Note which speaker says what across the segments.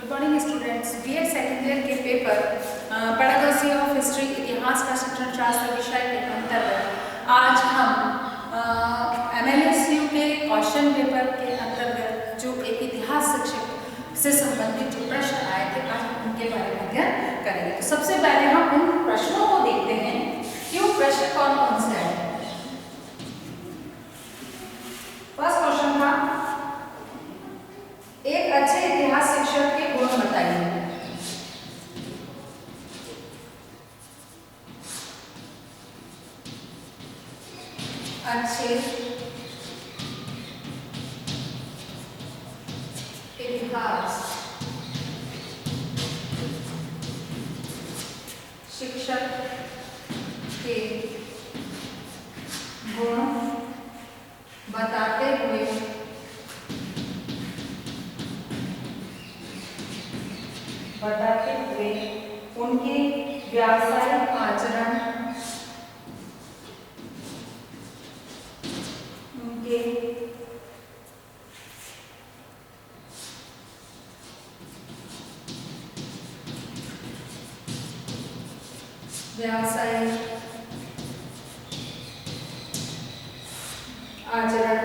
Speaker 1: Morning students, BEd second year के paper pedagogy of history इतिहास का शिक्षण शास्त्र विषय के अंतर्गत आज हम एमएलएसयू के क्वेश्चन पेपर के अंतर्गत जो एक इतिहास शिक्षक से संबंधित जो प्रश्न आए थे आज हम उनके बारे में अध्ययन करेंगे। तो सबसे पहले हम उन प्रश्नों को देखते हैं कि वो प्रश्न कौन कौन से आए। फर्स्ट क्वेश्चन था, एक अच्छे इतिहास शिक्षक के गुण बताइए। अच्छे इतिहास शिक्षक के गुण बताते हुए उनके व्यावसायिक आचरण, उनके व्यावसायिक आचरण,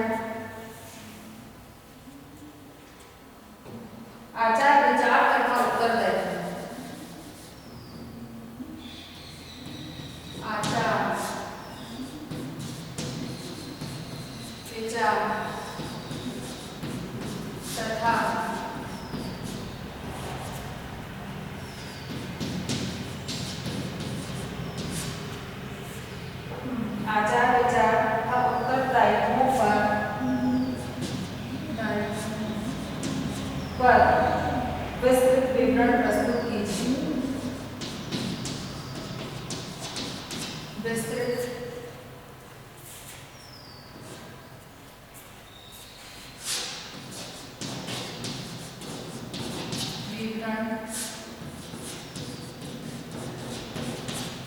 Speaker 1: आचार विचार तथा उत्तरदायित्व, आचार विचार तथा उत्तरदायित्वों पर विस्तृत विवरण प्रस्तुत कीजिए। विस्तृत विवरण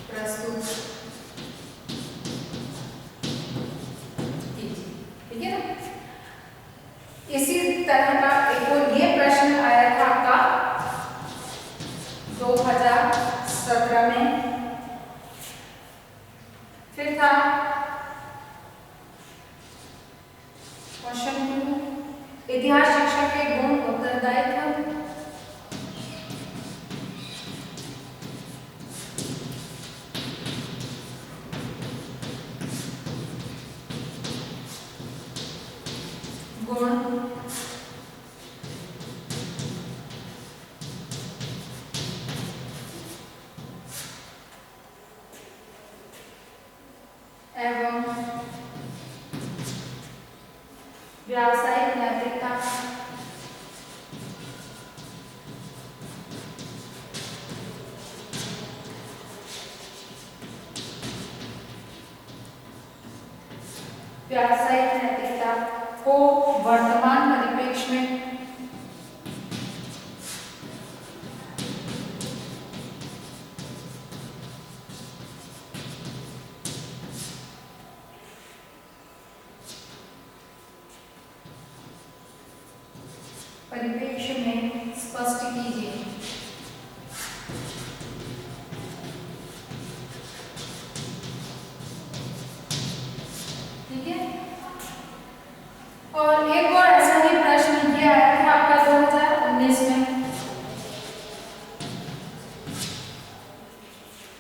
Speaker 1: प्रस्तुत कीजिए। ठीक है ना। इसी तरह का एक और ये प्रश्न आया था आपका 2017 में। फिर था क्वेश्चन 2, इतिहास शिक्षक के गुण उत्तरदायित्व। गुण एवं व्यावसायिक नैतिकता। व्यावसायिक नैतिकता को वर्तमान परिप्रेक्ष्य में स्पष्ट कीजिए। ठीक है। और एक और ऐसा ही प्रश्न ये आया था आपका 2019 में,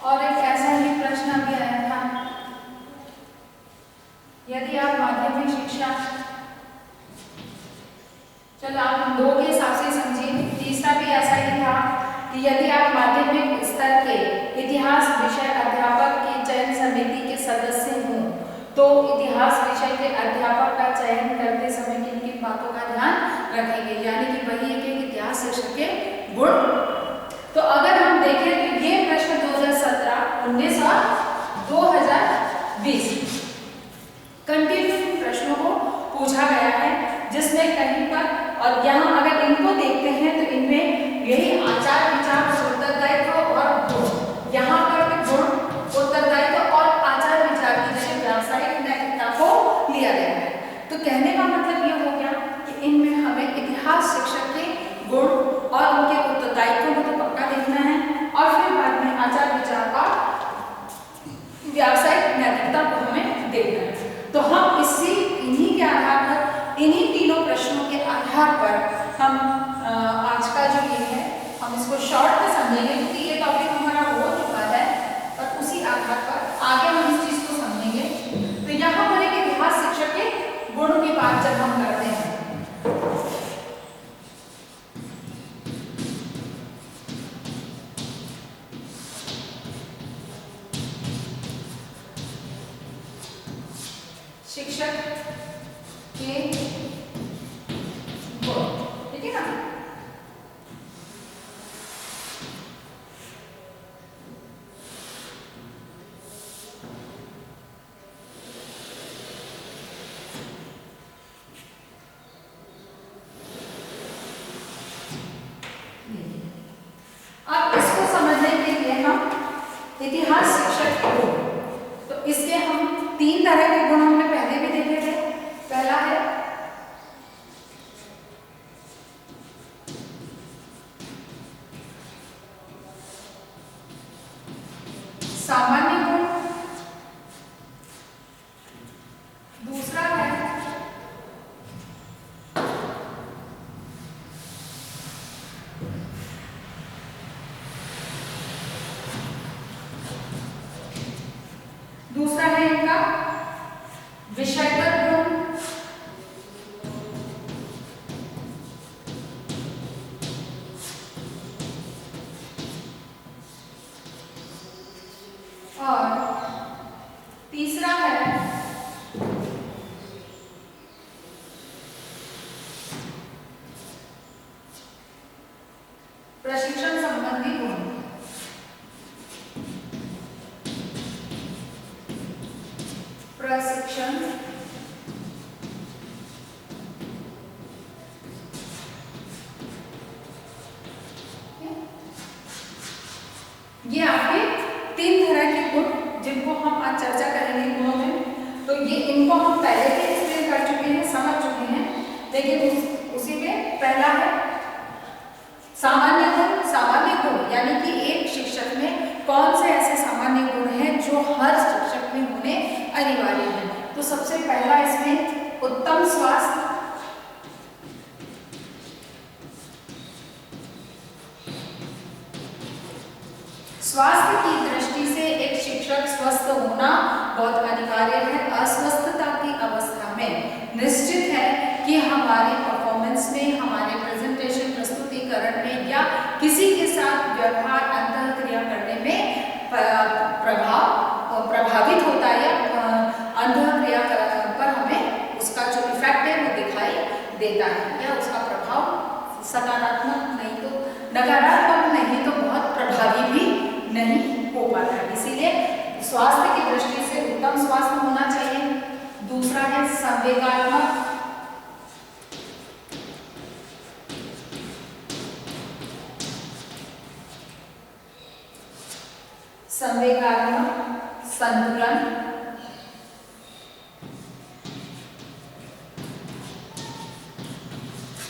Speaker 1: और एक ऐसा ही प्रश्न अभी आया था, यदि आप माध्यमिक शिक्षा, चलो आप इन दो के हिसाब से समझिए। तीसरा भी ऐसा ही था कि यदि आप माध्यमिक स्तर के इतिहास विषय अध्यापक की चयन समिति के सदस्य हों तो इतिहास विषय के अध्यापक का चयन करते समय किन किन बातों का ध्यान रखेंगे, यानी कि वही एक इतिहास शिक्षक के गुण। तो अगर हम देखें तो ये प्रश्न 2017, 19 और 2020 कंटिन्यू प्रश्नों को पूछा गया है, जिसमें कहीं पर, और यहाँ अगर इनको देखते हैं तो इनमें यही आचार विचार उत्तरदायित्व और गुण, यहाँ पर भी गुण, उत्तरदायित्व और आचार विचार की जगह व्यावसायिक नैतिकता को लिया गया है। तो कहने का मतलब ये हो गया कि इनमें हमें इतिहास शिक्षक के गुण और उनके हम इसको शॉर्ट में समझेंगे क्योंकि ये टॉपिक हमारा हो चुका है, और उसी आधार पर आगे हम इस चीज को समझेंगे। तो यहाँ पर एक इतिहास शिक्षक के गुण की बात जब हम करते हैं, शिक्षक के गुण, ठीक है ना। अब इसको समझने के लिए हम इतिहास शिक्षक के गुण, तो इसके हम 3 तरह के गुण हमने पहले भी देखे थे। पहला है सामान्य गुण, दूसरा है इनका विषयगत गुण, और तीसरा है प्रशिक्षण संबंधी गुण। प्रशिक्षण ये आपके 3 तरह के गुण जिनको हम आज चर्चा करेंगे गुणों में। तो ये इनको हम पहले भी एक्सप्लेन कर चुके हैं, समझ चुके हैं, लेकिन उसी में पहला है सामान्य गुण। सामान्य गुण यानी कि एक शिक्षक में कौन से ऐसे सामान्य गुण हैं जो हर शिक्षक में होने अनिवार्य है। तो सबसे पहला इसमें उत्तम स्वास्थ्य, स्वास्थ्य की दृष्टि से एक शिक्षक स्वस्थ होना बहुत अनिवार्य है। अस्वस्थता की अवस्था में निश्चित है कि हमारे परफॉर्मेंस में, हमारे प्रेजेंटेशन प्रस्तुतिकरण में या किसी के साथ व्यवहार अंतःक्रिया करने में प्रभावित होता है, या अंतःक्रिया पर हमें उसका जो इफेक्ट है वो दिखाई देता है, या उसका प्रभाव सकारात्मक नहीं तो नकारात्मक नहीं तो बहुत प्रभावी भी नहीं हो पाता है। इसीलिए स्वास्थ्य की दृष्टि से उत्तम स्वास्थ्य होना चाहिए। दूसरा है संवेगात्मक, संतुलन,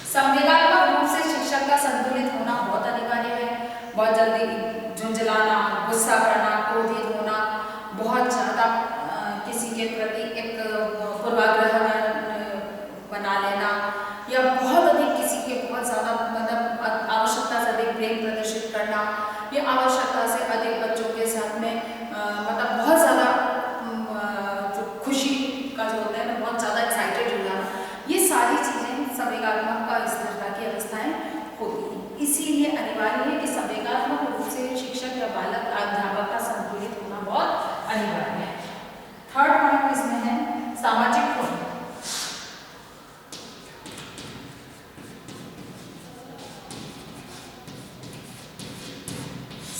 Speaker 1: संवेगात्मक रूप से शिक्षक का संतुलित होना बहुत अनिवार्य है। बहुत जल्दी झुंझलाना, गुस्सा करना, क्रोधित होना, बहुत ज्यादा किसी के प्रति एक पूर्वाग्रह बना लेना, या बहुत अधिक किसी के बहुत ज्यादा मतलब आवश्यकता से अधिक प्रेम प्रदर्शित करना, या आवश्यकता से अधिक बच्चों के साथ में मतलब बहुत ज्यादा जो खुशी का जो होता है ना, बहुत ज्यादा एक्साइटेड हो जाना, ये सारी चीजें संवेगात्मक अस्थिरता की अवस्थाएं होती हैं। इसीलिए अनिवार्य है कि संवेगात्मक रूप से शिक्षक या बालक अध्यापक का संतुलित होना बहुत अनिवार्य है। थर्ड पॉइंट इसमें है सामाजिक गुण।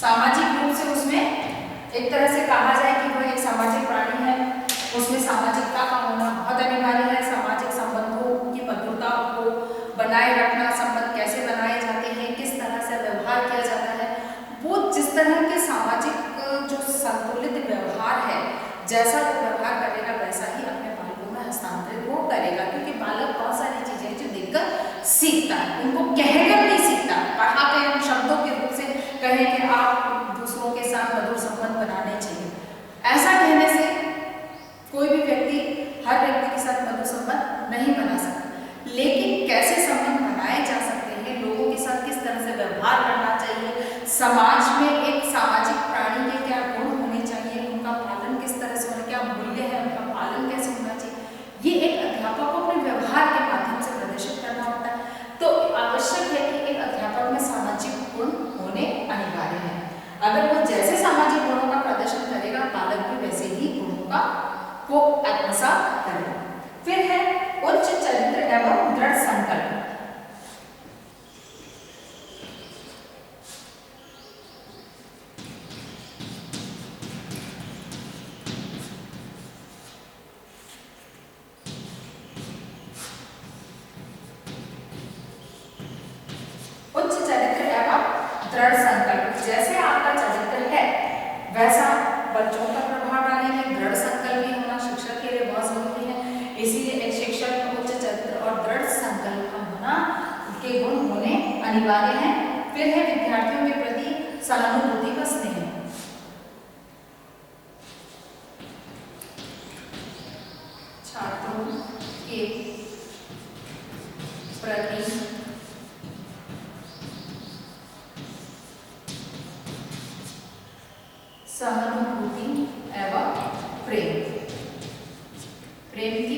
Speaker 1: सामाजिक रूप से उसमें एक तरह से कहा जाए कि वह एक सामाजिक प्राणी है, उसमें सामाजिकता का होना बहुत अनिवार्य है। सामाजिक संबंधों की मधुरता को बनाए रखना, संबंध कैसे बनाए जाते हैं, किस तरह से व्यवहार किया जाता है, वो जिस तरह के सामाजिक जो संतुलित व्यवहार है, जैसा वो व्यवहार करेगा वैसा ही अपने बालकों में हस्तांतरित वो करेगा। क्योंकि बालक बहुत सारी चीजें जो देखकर सीखता है, उनको कहकर नहीं सीखता। पढ़ा के हम शब्दों के रूप से कहें कि आप दूसरों के साथ मधुर संबंध बनाने चाहिए, ऐसा कहने से कोई भी व्यक्ति हर व्यक्ति के साथ मधुर संबंध नहीं बना सकता। लेकिन कैसे संबंध बनाए जा सकते हैं, लोगों के साथ किस तरह से व्यवहार करना चाहिए, समाज में एक सामाजिक प्राणी के क्या गुण होने चाहिए, उनका पालन किस तरह से होना, क्या मूल्य है, उनका पालन कैसे होना चाहिए, ये एक अध्यापक को अपने व्यवहार के माध्यम से प्रदर्शित करना होता है। तो आवश्यक है कि एक अध्यापक में सामाजिक गुण होने अनिवार्य है। अगर वो जैसे सामाजिक गुणों का प्रदर्शन करेगा, बालक भी वैसे ही गुणों का वो आत्मसात करेगा। फिर है उच्च चरित्र एवं दृढ़ संकल्प। उच्च चरित्र एवं दृढ़ संकल्प, जैसे आपका चरित्र है वैसा बच्चों पर प्रभाव डालेंगे। दृढ़ संकल्प भी होना शिक्षक के लिए बहुत जरूरी है, इसीलिए एक शिक्षक में उच्च चरित्र और दृढ़ संकल्प का होना के गुण होने अनिवार्य हैं। फिर है विद्यार्थियों के प्रति सहानुभूति व स्नेह। छात्रों के प्रति सहानुभूति एवं प्रेम की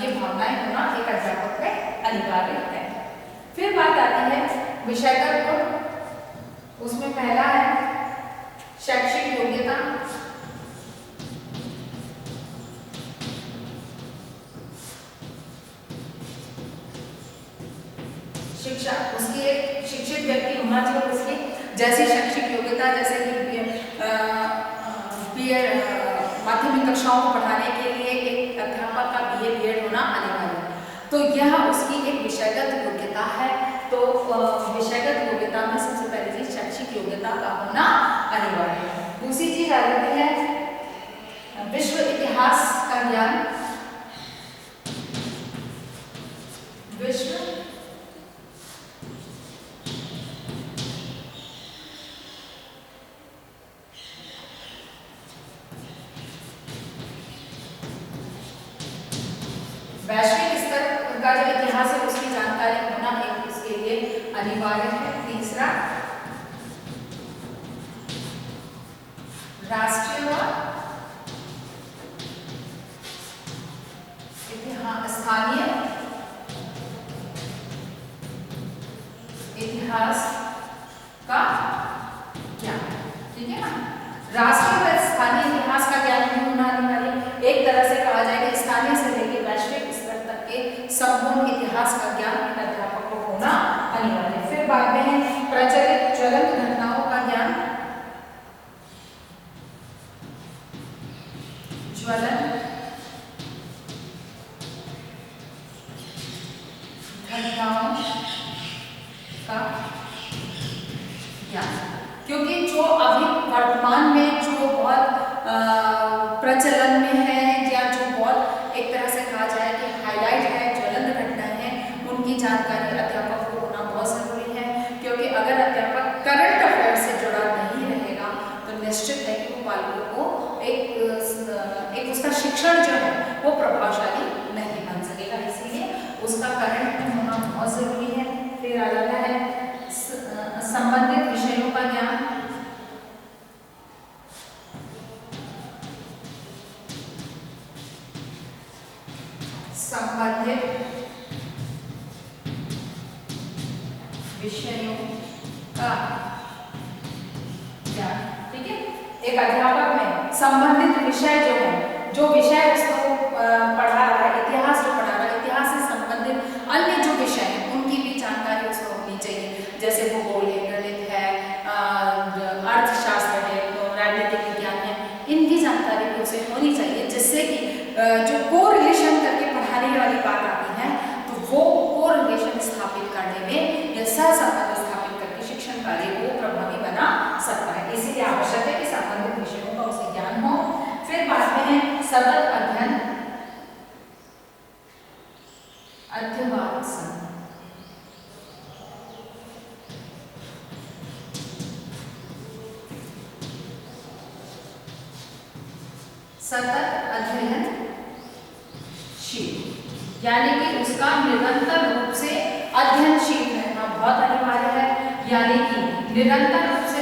Speaker 1: ये भावनाएं होना एक अध्यापक में अनिवार्य है। फिर बात आती है विषयगत गुण। उसमें पहला है शैक्षिक योग्यता। शिक्षा, उसकी एक शिक्षित व्यक्ति होना चाहिए, उसकी जैसी शैक्षिक योग्यता, जैसे कि माध्यमिक कक्षाओं को पढ़ाने के लिए एक अध्यापक का BA BEd होना अनिवार्य है। तो यह उसकी एक विषयगत योग्यता है। तो विषयगत योग्यता में सबसे पहली चीज शैक्षिक योग्यता का होना अनिवार्य है। दूसरी चीज आ जाती है विश्व इतिहास का ज्ञान। विश्व वैश्विक स्तर का जो इतिहास है उसकी जानकारी होना एक इसके लिए अनिवार्य है। तीसरा राष्ट्रीय व स्थानीय इतिहास का ज्ञान, ठीक है ना। राष्ट्रीय व स्थानीय इतिहास का ज्ञान नहीं होना अनिवार्य। एक तरह से कहा जाए कि स्थानीय से लेकर वैश्विक स्तर तक के संपूर्ण इतिहास का ज्ञान एक अध्यापक को होना अनिवार्य। फिर बाद में है प्रचलित ज्वलंत घटनाओं का ज्ञान। ज्वलंत घटनाओं का ज्ञान, क्योंकि जो अभी वर्तमान में जो बहुत प्रचलन में है या जो बहुत एक तरह से कहा जाए कि हाईलाइट है, ज्वलंत घटनाएं हैं, उनकी जानकारी अध्यापक को होना बहुत जरूरी है। क्योंकि अगर अध्यापक करंट अफेयर से जुड़ा नहीं रहेगा तो निश्चित है कि वो बालकों को एक उसका शिक्षण जो है वो प्रभावशाली नहीं बन सकेगा, इसीलिए उसका करंट होना बहुत जरूरी है। फिर आ जाता है संबंधित विषयों का ज्ञान। संबंधित विषयों का ज्ञान, ठीक है। एक अध्यापक में संबंधित विषय जो है, जो विषय उसको पढ़ा रहा है, इतिहास जो पढ़ा रहा है, इतिहास से संबंधित अन्य जो विषय हैं उनकी भी जानकारी उसको होनी चाहिए। जैसे भूगोल है, गणित है, अर्थशास्त्र है, राजनीतिक विज्ञान है, इनकी जानकारी भी उसे होनी चाहिए, जिससे कि जो कोरिलेशन करके पढ़ाने वाली बात आती है तो वो कोरिलेशन स्थापित करने में या सहसंबंध स्थापित करके शिक्षण कार्य को प्रभावी बना सकता है। इसीलिए आवश्यक है कि संबंधित विषयों का उसे ज्ञान हो। फिर बात में है सतत अध्ययन, अध्यवासन। सतत अध्ययनशील, यानी कि उसका निरंतर रूप से अध्ययनशील रहना बहुत अनिवार्य है। यानी कि निरंतर रूप से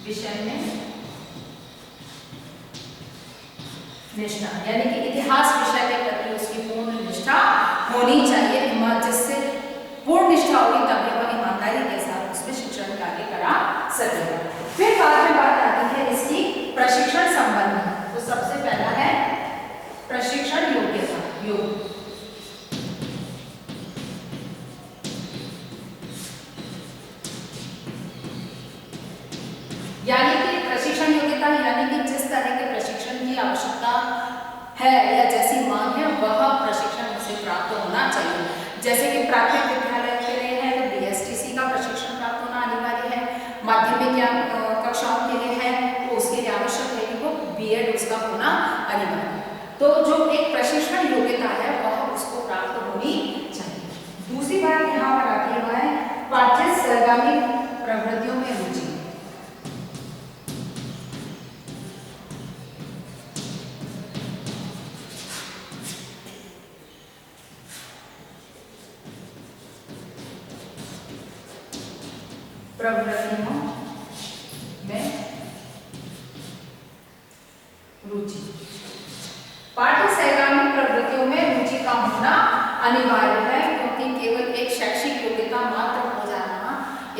Speaker 1: विषय में निष्ठा, यानी कि इतिहास विषय के प्रति उसकी पूर्ण निष्ठा होनी चाहिए। जिससे पूर्ण निष्ठा होगी तभी वह ईमानदारी के साथ उसमें शिक्षण कार्य करा सकेगा। फिर बाद में बात आती है इसकी प्रशिक्षण संबंधी। तो सबसे पहला है प्रशिक्षण योग्यता। यानी कि प्रशिक्षण योग्यता यानी कि जिस तरह के प्रशिक्षण की आवश्यकता है या जैसी मांग है वह प्रशिक्षण उसे प्राप्त होना चाहिए। जैसे कि प्राथमिक विद्यालय के लिए है तो BSTC का प्रशिक्षण प्राप्त होना अनिवार्य है। माध्यमिक या कक्षाओं के लिए है तो उसके लिए आवश्यक है कि वो B.Ed उसका होना अनिवार्य है। तो जो एक प्रशिक्षण योग्यता है वह उसको प्राप्त होनी चाहिए। दूसरी बात यहाँ पर आती है वह है पाठ्य सरगर्मी प्रवृत्तियों में रुचि। प्रवृत्तियों में रुचि, पाठ्य सहगामी प्रवृत्तियों में रुचि का होना अनिवार्य है, क्योंकि केवल एक शैक्षिक योग्यता मात्र हो जाना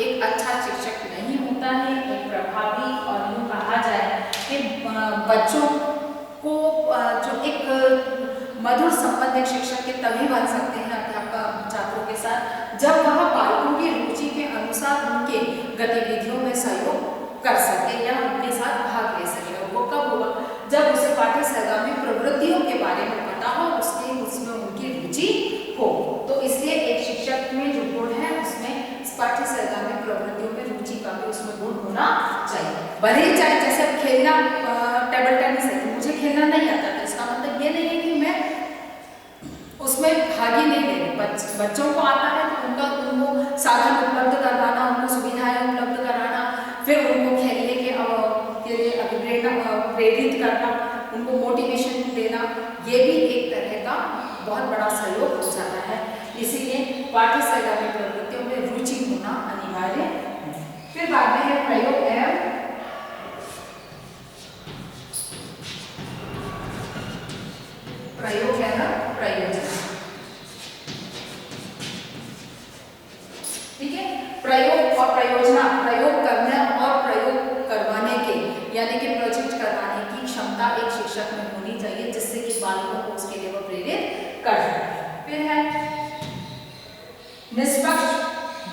Speaker 1: एक अच्छा शिक्षक नहीं होता है। एक प्रभावी और यूँ कहा जाए कि बच्चों को जो एक मधुर संबंध एक शिक्षक के तभी बन सकते हैं अध्यापक छात्रों के साथ जब वह पालकों की रुचि के अनुसार उनके गतिविधियों में सहयोग कर सके या उनके साथ भाग ले सके। और वो कब होगा जब उसे पाठ्य सहगामी प्रवृत्तियों के बारे में पता हो, उसमें उनकी रुचि हो। तो इसलिए एक शिक्षक में जो गुण है उसमें पाठ्य सहगामी प्रवृत्तियों में रुचि का भी उसमें गुण होना चाहिए। भले ही चाहे जैसे खेलना टेबल टेनिस है तो मुझे खेलना नहीं आता तो इसका मतलब ये नहीं है कि मैं उसमें भाग ही नहीं ले रही। बच्चों को आता है तो उनको साधन उपलब्ध करवाना, उनको सुविधाएं उपलब्ध कराना, फिर उनको खेलने के लिए प्रेरित करना, उनको मोटिवेशन देना, ये भी एक तरह का बहुत बड़ा सहयोग हो जाता है। इसीलिए पाठ्य सहगामी प्रवृत्तियों में रुचि होना अनिवार्य है। फिर बाद में है प्रयोग एवं प्रयोजन। ठीक है, प्रयोग और प्रयोजना, प्रयोग करने और प्रयोग करवाने के यानी कि प्रोजेक्ट करवाने की क्षमता एक शिक्षक में होनी चाहिए, जिससे कि बालकों को उसके लिए वो प्रेरित कर सके। फिर है निष्पक्ष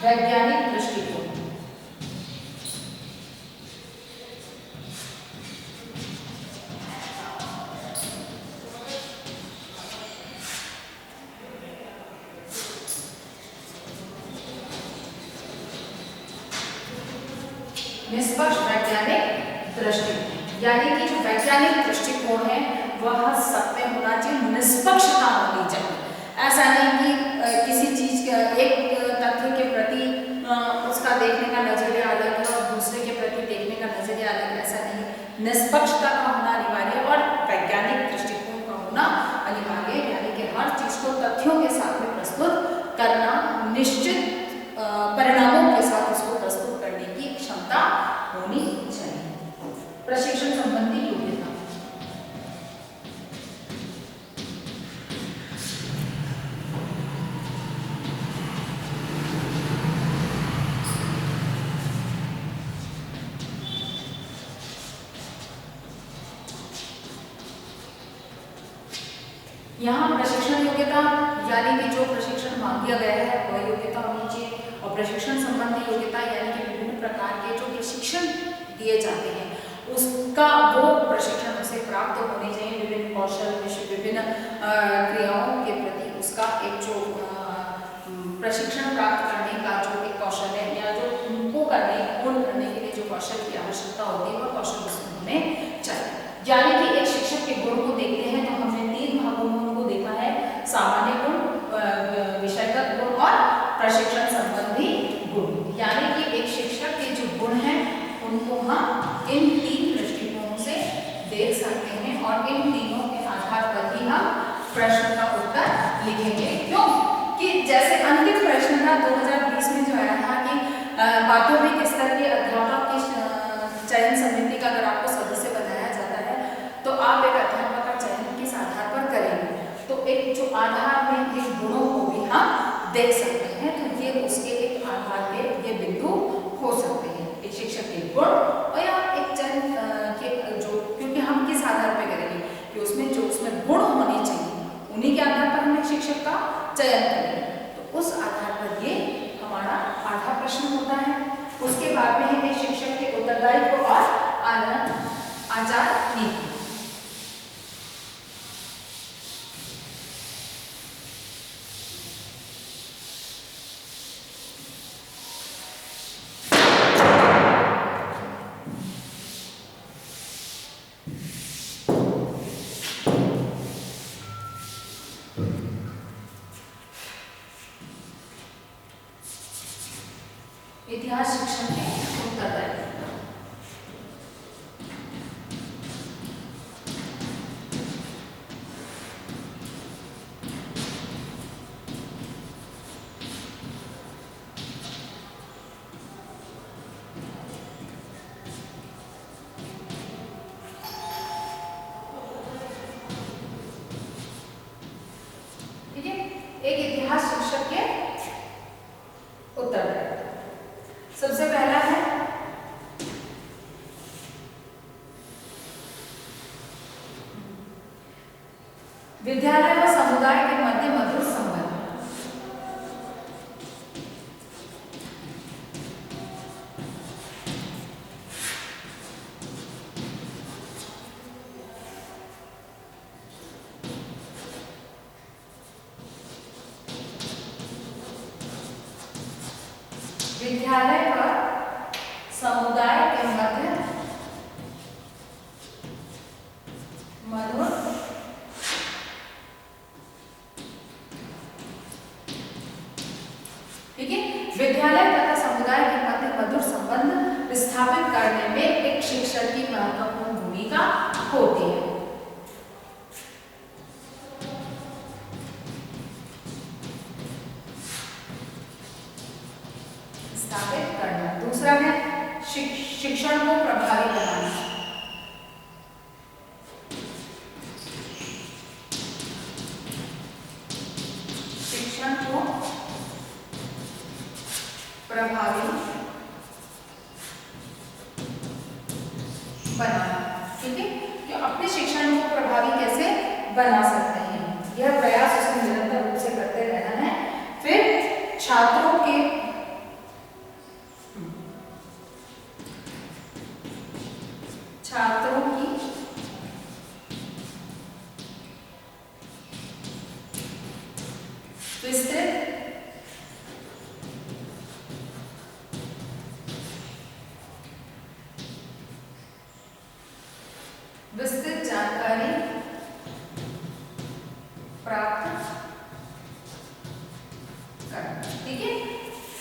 Speaker 1: वैज्ञानिक दृष्टिकोण। निष्पक्ष वैज्ञानिक दृष्टिकोण यानी कि जो वैज्ञानिक दृष्टिकोण है वह सब में होना चाहिए, निष्पक्षता होनी चाहिए। ऐसा नहीं कि किसी चीज के एक तथ्य के प्रति उसका देखने का नजरिया अलग है और दूसरे के प्रति देखने का नजरिया अलग है, ऐसा नहीं। निष्पक्षता का होना अनिवार्य और वैज्ञानिक दृष्टिकोण का होना अनिवार्य, यानी कि हर चीज को तथ्यों के साथ में प्रस्तुत करना, निश्चित परिणामों के साथ उसको प्रस्तुत करने की क्षमता होनी चाहिए। प्रशिक्षण संबंधी योग्यता। यहाँ प्रशिक्षण योग्यता यानी कि जो प्रशिक्षण मांगा गया है वह योग्यता होनी चाहिए, और प्रशिक्षण संबंधी योग्यता यानी कि विभिन्न प्रकार के जो प्रशिक्षण दिए जाते हैं उसका वो प्रशिक्षण उसे प्राप्त होने चाहिए। विभिन्न कौशल, विभिन्न क्रियाओं के प्रति उसका एक जो प्रशिक्षण प्राप्त करने का जो एक कौशल है या जो उनको पूर्ण करने के लिए जो कौशल की आवश्यकता होती है वह कौशल उसमें होने चाहिए। यानी कि एक शिक्षक के गुण को देखते हैं तो हमने 3 भागों में उनको देखा है, सामान्य गुण, विषयगत गुण और प्रशिक्षण संबंधी गुण। यानी कि एक शिक्षक के जो गुण हैं उनको हम इन 3 दृष्टिकोणों से देख सकते हैं और इन तीनों के आधार पर ही हम प्रश्न का उत्तर लिखेंगे। क्यों कि जैसे अंतिम प्रश्न था 2020 में जो आया था कि माध्यमिक स्तर के अध्यापक के चयन होता है। उसके बाद में है शिक्षक के उत्तरदायित्व और आचार नीति। इतिहास शिक्षण के उत्तरदायित्व। ठीक है, एक इतिहास शिक्षक के उत्तरदायित्व। सबसे पहला है विद्यालय व समुदाय के मध्य मधुर संबंध। विद्यालय व समुदाय के मध्य मधुर ठीक है, विद्यालय तथा समुदाय के मध्य मधुर संबंध स्थापित करने में एक शिक्षक की महत्वपूर्ण भूमिका होती है। स्थापित करना। दूसरा है शिक्षण को प्रभावी बनाना। शिक्षण को प्रभावी बनाना। ठीक है, तो अपने शिक्षण को प्रभावी कैसे बना सकते हैं, यह प्रयास उसमें निरंतर रूप से करते रहना है। फिर छात्रों की विस्तृत जानकारी प्राप्त करना। ठीक है,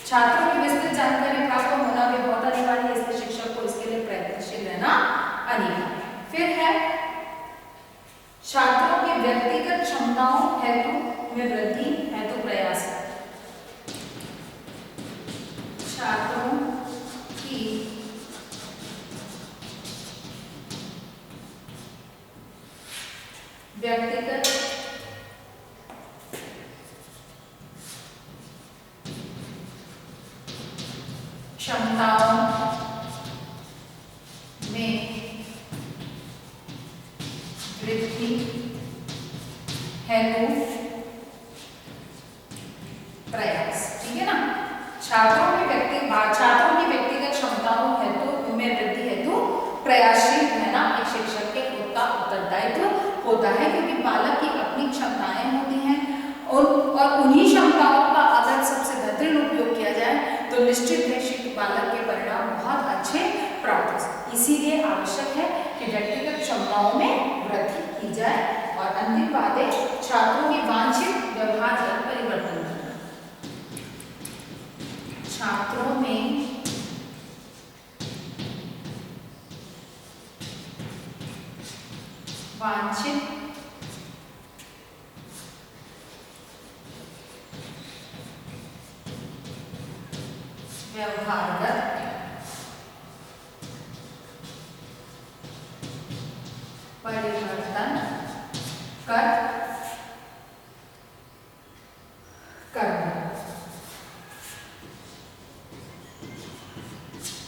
Speaker 1: छात्रों की विस्तृत जानकारी प्राप्त होना भी बहुत अनिवार्य है, इसलिए शिक्षक को इसके लिए प्रयत्नशील रहना अनिवार्य। फिर है छात्रों की व्यक्तिगत क्षमताओं हेतु में वृद्धि हेतु प्रयास। छात्रों की व्यक्तिगत क्षमताओं में वृद्धि हेतु प्रयास। ठीक है ना, छात्रों की व्यक्तिगत क्षमताओं हेतु में वृद्धि हेतु प्रयासशील रहना एक शिक्षक के का उत्तरदायित्व होता है, क्योंकि बालक की अपनी क्षमताएं होती हैं और उन्हीं क्षमताओं का अगर सबसे बेहतरीन उपयोग किया जाए तो निश्चित है कि बालक के परिणाम बहुत अच्छे प्राप्त हो सकते। इसीलिए आवश्यक है कि व्यक्तिगत क्षमताओं में वृद्धि की जाए। और अंतिम बात है छात्रों की वांछित व्यवहार में परिवर्तन करना। छात्रों में वांछित व्यवहारगत परिवर्तन करना।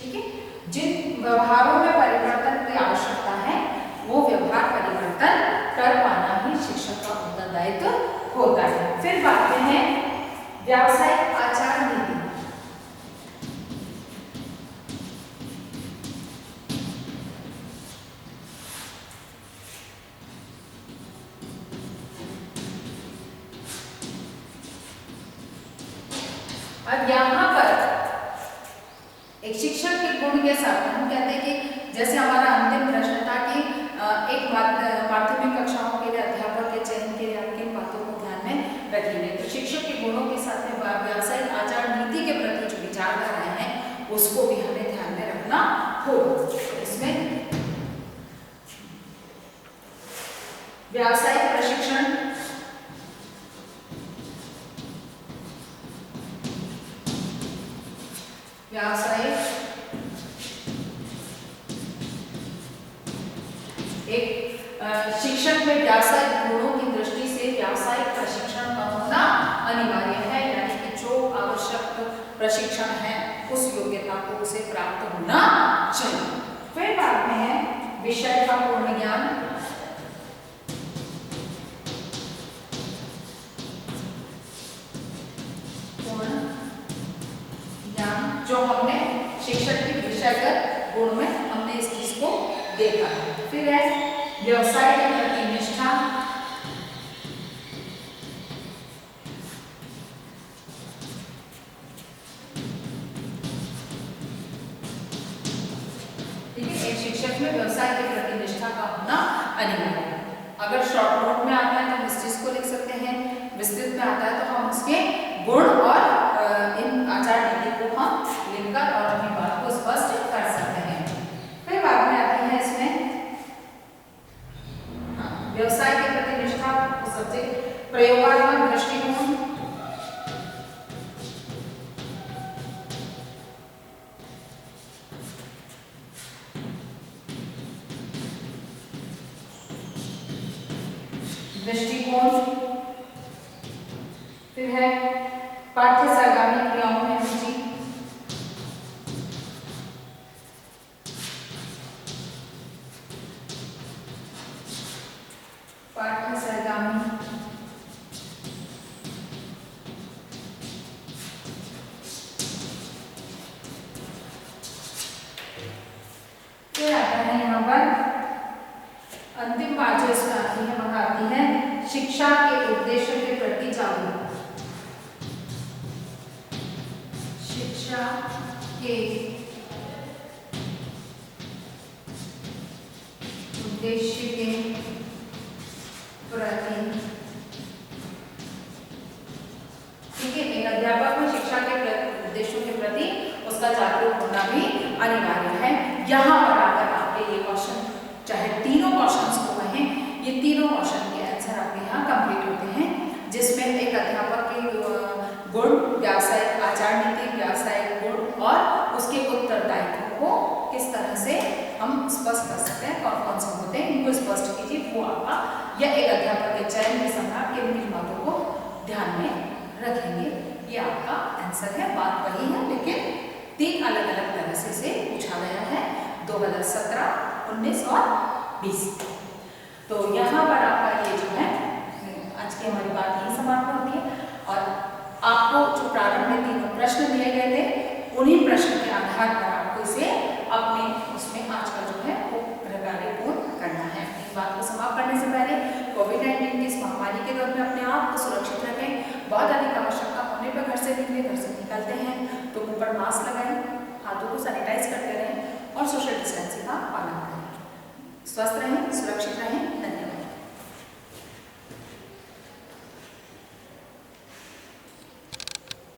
Speaker 1: ठीक है, जिन व्यवहारों में परिवर्तन की आवश्यकता है वो व्यवहार परिवर्तन कर पाना ही शिक्षक का उत्तरदायित्व होता है। फिर बात में है व्यावसायिक आचार नीति। के साथ हम कहते हैं कि जैसे हमारा अंतिम प्रश्न था कि एक माध्यमिक कक्षाओं के लिए अध्यापक के चयन के लिए आप किन बातों को ध्यान में रखेंगे। तो शिक्षक के गुणों के साथ में व्यावसायिक आचार नीति के प्रति जो विचारधाराएं हैं उसको भी हमें ध्यान में रखना होगा। इसमें व्यावसायिक प्रशिक्षण, व्यावसायिक एक शिक्षण में व्यावसायिक गुणों की दृष्टि से व्यावसायिक प्रशिक्षण का होना अनिवार्य है, यानी कि जो आवश्यक प्रशिक्षण है उस योग्यता को उसे प्राप्त होना चाहिए। फिर बाद में है विषय का पूर्ण ज्ञान, पूर्ण ज्ञान जो हमने शिक्षक के विषयगत गुण में हमने इस चीज को देखा है। फिर है व्यवसाय के प्रति निष्ठा, ठीक है। एक शिक्षक में व्यवसाय के प्रति निष्ठा का होना अनिवार्य है। अगर शॉर्ट नोट में आता है तो हम इस चीज को लिख सकते हैं, विस्तृत में आता है तो हम उसके गुण और इन आचार नीति को हम लिखकर और अपनी बात को स्पष्ट कर सकते हैं। फिर बाद में आती है इसमें व्यवसाय के प्रति निष्ठा, सब्जेक्ट प्रयोगात्मक दृष्टिकोण, फिर है पाठ्य सरगर्मी क्रियाओं में रुचि, पाठ्य सरगर्मी, फिर आता है यहाँ पर अंतिम बात जो इसमें आती है वह आती है शिक्षा के उद्देश्य के प्रति जागरूकता, शिक्षा के उद्देश्य के प्रति, ठीक है। एक अध्यापक में शिक्षा के उद्देश्यों के प्रति उसका जागरूक होना भी अनिवार्य है। यहाँ पर आकर आपके ये क्वेश्चन, चाहे तीनों क्वेश्चंस को कहें, ये तीनों क्वेश्चन के आंसर आपके यहाँ कंप्लीट होते हैं, जिसमें एक अध्यापक के गुण, व्यावसायिक आचार नीति, व्यावसायिक गुण और उसके उत्तरदायित्व को किस तरह से हम स्पष्ट कर सकते हैं, कौन कौन से होते हैं, इनको स्पष्ट कीजिए। वो आपका या एक अध्यापक के चयन के समय किन किन बातों को ध्यान में रखेंगे, ये आपका आंसर है। बात वही है लेकिन तीन अलग अलग तरह से पूछा गया है, 2017, 19 और 20। तो यहाँ पर आपका ये जो है आज की हमारी बात यही समाप्त होती है। और आपको जो प्रारंभ में तीनों प्रश्न दिए गए थे उन्हीं प्रश्न के आधार पर आपको इसे अपने उसमें आज का जो है वो कार्य पूर्ण करना है। इस बात को समाप्त करने से पहले कोविड-19 की इस महामारी के दौर में अपने आप को सुरक्षित रखें। बहुत अधिक आवश्यकता होने पर घर से निकले, घर से निकलते हैं तो मुंह पर मास्क लगाएं, हाथों को सैनिटाइज करते रहें और सोशल डिस्टेंसिंग का पालन करें। स्वस्थ रहें, सुरक्षित रहें।